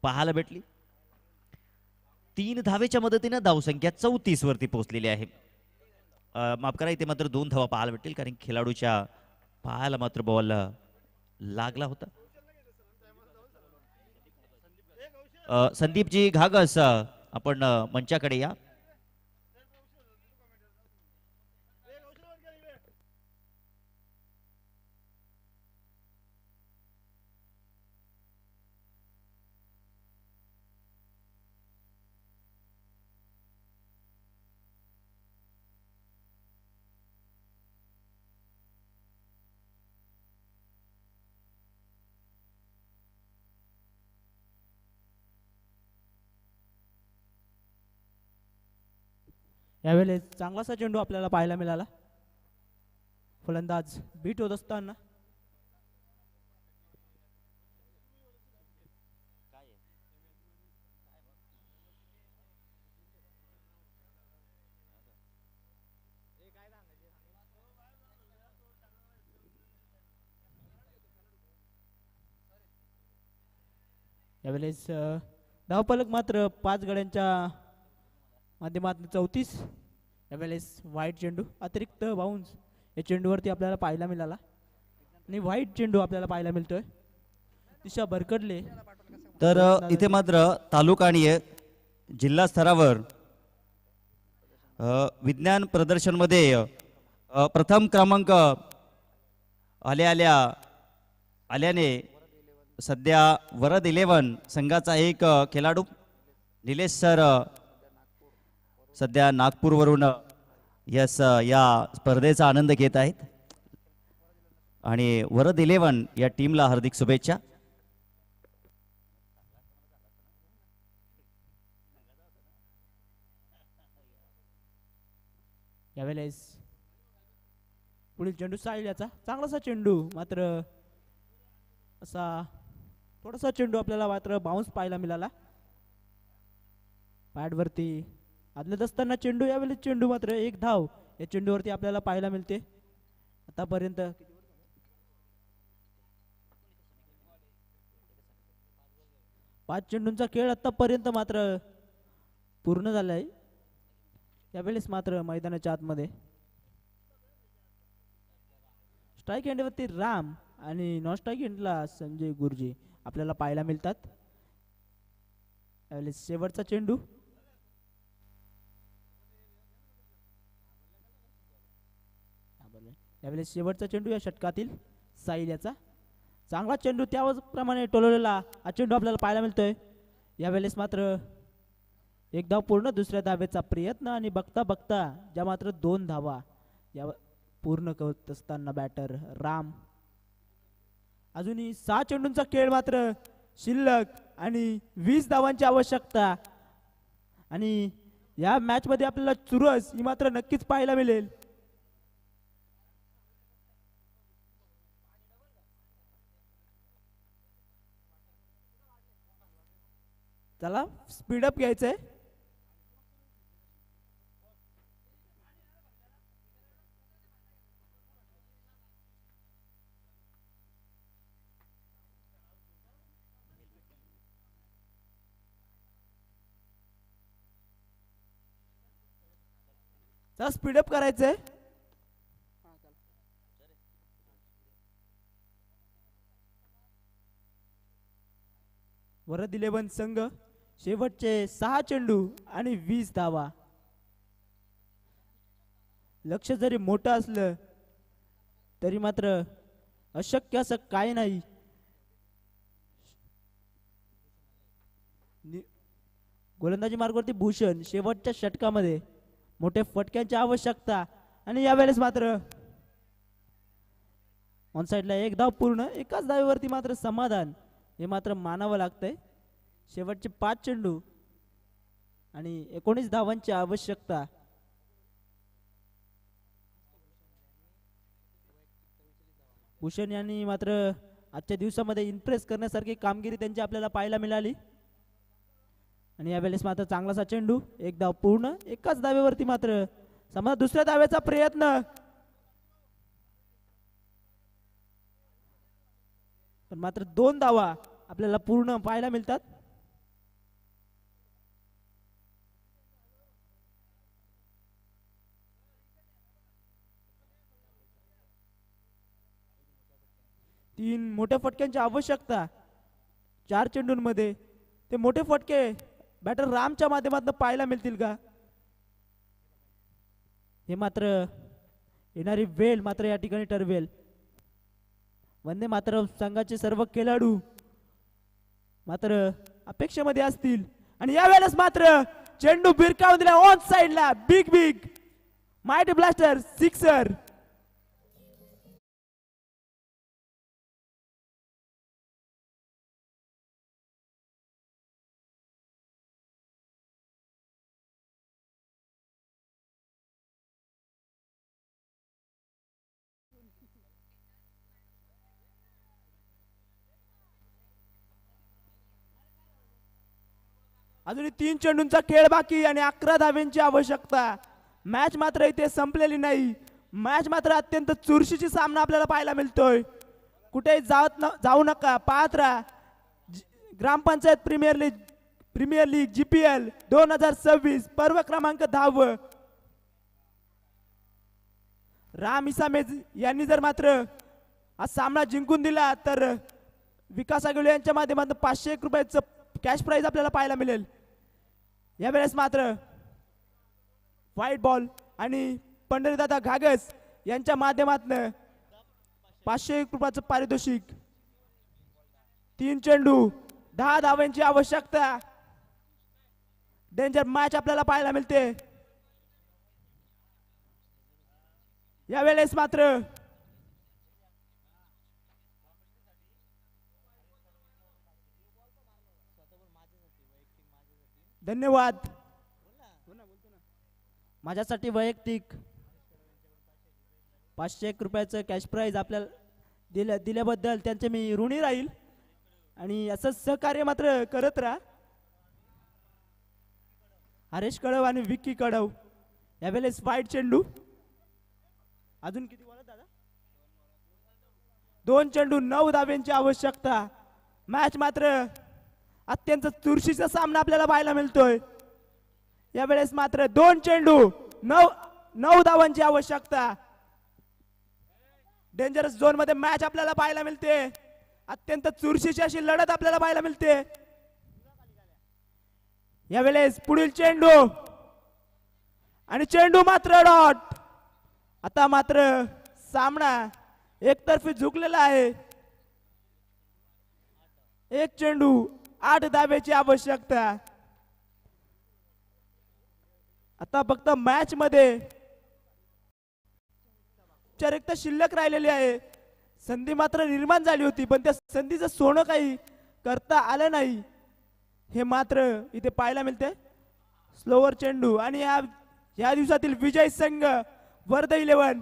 पाहायला भेटली. 3 धावेच्या मदतीने धावसंख्या 34 वरती पोहोचलेली आहे. माफ करा इथे मात्र 2 धावा पाहायला भेटतील कारण खेळाडूच्या पायाला मात्र बॉल लागला होता. संदीपजी घागस आपण मंचाकडे या. यावेळेस चांगलासा चेंडू आपल्याला पाहायला मिळाला. फलंदाज बीट होत असताना यावेळेस धावफलक मात्र 5 गड्यांच्या माध्यमातून 34. यावेळेस व्हाईट चेंडू अतिरिक्त बाउन्स या चेंडूवरती आपल्याला पाहायला मिळाला आणि व्हाईट चेंडू आपल्याला पाहायला मिळतोय. दिशा भरकडले तर इथे मात्र तालुका आणि जिल्हा स्तरावर विज्ञान प्रदर्शन मध्ये प्रथम क्रमांक आल्याने सध्या वरद 11 संघाचा एक खेळाडू निलेश सर सध्या नागपूरवरून या स्पर्धेचा आनंद घेत आहेत आणि वरद 11 या टीमला हार्दिक शुभेच्छा. यावेळेस पुढील चेंडू साईल याचा चांगलासा चेंडू, मात्र असा थोडासा चेंडू आपल्याला मात्र बाउन्स पाहायला मिळाला पॅडवरती. आदलत असताना चेंडू, यावेळेस चेंडू मात्र एक धाव या चेंडूवरती आपल्याला पाहायला मिळते. आतापर्यंत 5 चेंडूंचा खेळ आतापर्यंत मात्र पूर्ण झाला आहे. यावेळेस मात्र मैदानाच्या आतमध्ये स्ट्राईक एंडवरती राम आणि नॉन स्ट्राईक एंडला संजय गुरुजी आपल्याला पाहायला मिळतात. यावेळेस शेवटचा चेंडू, यावेळेस शेवटचा चेंडू या षटकातील साईल याचा चांगला चेंडू, त्याप्रमाणे टोलवलेला हा चेंडू आपल्याला पाहायला मिळतोय. यावेळेस मात्र एक धाव पूर्ण, दुसऱ्या धावेचा प्रयत्न आणि बघता बघता ज्या मात्र 2 धावा या पूर्ण करत असताना बॅटर राम. अजूनही 6 चेंडूंचा खेळ मात्र शिल्लक आणि 20 धावांची आवश्यकता, आणि या मॅच मध्ये आपल्याला चुरस ही मात्र नक्कीच पाहायला मिळेल. चला स्पीडअप घ्यायचंय. चला स्पीडअप करायचंय. वरद 11 संघ शेवटचे 6 चेंडू आणि 20 धावा. लक्ष जरी मोठं असलं तरी मात्र अशक्य असं काय नाही. गोलंदाजी मार्गावरती भूषण शेवटच्या षटकामध्ये मोठ्या फटक्यांची आवश्यकता, आणि यावेळेस मात्र ऑन साइडला एक धाव पूर्ण, एकाच धावेवरती मात्र समाधान हे मात्र मानावं लागतंय. शेवटचे 5 चेंडू आणि 19 धावांची आवश्यकता. भूषण यांनी मात्र आजच्या दिवसामध्ये इम्प्रेस करण्यासारखी कामगिरी त्यांची आपल्याला पाहायला मिळाली, आणि यावेळेस मात्र चांगलासा चेंडू, एक धाव पूर्ण, एकाच धावेवरती मात्र समाधान. दुसऱ्या धावेचा प्रयत्न, पण मात्र 2 धावा आपल्याला पूर्ण पाहायला मिळतात. तीन मोठ्या फटक्यांची आवश्यकता 4 चेंडूंमध्ये. ते मोठे फटके बॅटर रामच्या माध्यमातून पाहायला मिळतील का, हे मात्र येणारी वेळ मात्र या ठिकाणी ठरवेल. वंदे मातरम संघाचे सर्व खेळाडू मात्र अपेक्षेमध्ये असतील, आणि यावेळेस मात्र चेंडू भिरकावून दिला ऑन साइडला. Big big mighty blaster sixer. अजून 3 चेंडूंचा खेळ बाकी आणि 11 धाव्यांची आवश्यकता. मॅच मात्र इथे संपलेली नाही. मॅच मात्र अत्यंत चुरशीची सामना आपल्याला पाहायला मिळतोय. कुठेही जाऊ नका, पाहत राहा. ग्रामपंचायत प्रीमियर लीग GPL 2026 पर्व क्रमांक 10. राम इसामेज यांनी जर मात्र हा सामना जिंकून दिला तर विकास आगवले यांच्या माध्यमातून 501 रुपयाचं कॅश प्राइज आपल्याला पाहायला मिळेल. यावेळेस मात्र व्हाईट बॉल आणि पंढरीदादा घागस यांच्या माध्यमातून 501 रुपयाचं पारितोषिक. 3 चेंडू 10 धावांची आवश्यकता. डेंजर मॅच आपल्याला पाहायला मिळते. यावेळेस मात्र धन्यवाद. माझ्यासाठी वैयक्तिक 501 रुपयाचं कॅश प्राईज आपल्याला दिल्याबद्दल त्यांचे मी ऋणी राहील आणि असंच सहकार्य मात्र करत राहा. हरेश कडव आणि विक्की कडव यावेळेस वाईट चेंडू. अजून किती बोला दादा? 2 चेंडू 9 धाब्यांची आवश्यकता. मॅच मात्र अत्यंत चुरशीचा सामना आपल्याला पाहायला मिळतोय. यावेळेस मात्र 2 चेंडू 9 धावांची आवश्यकता. डेंजरस झोन मध्ये मॅच आपल्याला पाहायला मिळते. अत्यंत चुरशीची अशी लढत आपल्याला पाहायला मिळते. यावेळेस पुढील चेंडू आणि चेंडू मात्र डॉट. आता मात्र सामना एकतर्फी झुकलेला आहे. 1 चेंडू 8 धाब्याची आवश्यकता. आता फक्त मॅच मध्ये रिक्त शिल्लक राहिलेली आहे. संधी मात्र निर्माण झाली होती पण त्या संधीचं सोनं काही करता आलं नाही हे मात्र इथे पाहायला मिळते. स्लोवर चेंडू आणि या दिवसातील विजय संघ वर्धा 11